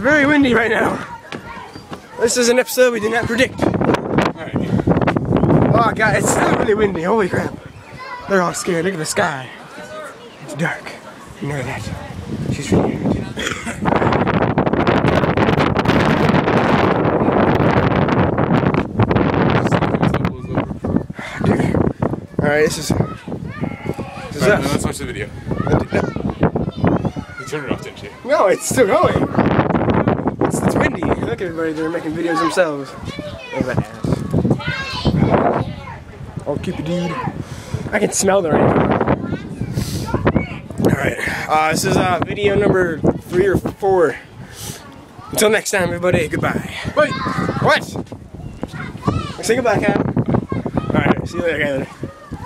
very windy right now. This is an episode we did not predict. Alright. Oh god, it's still really windy. Holy crap. They're all scared. Look at the sky. It's dark. You know that. She's really irritated. Alright, this is us. No, let's watch the video. No. You turned it off, didn't you? No, it's still going. It's windy. Look, everybody, they're making videos themselves. Look at that ass. Oh, Cupid dude. I can smell the rain. Alright, this is video number 3 or 4. Until next time, everybody, goodbye. Wait! What? Say goodbye, Cal. Alright, see you later, Kyler.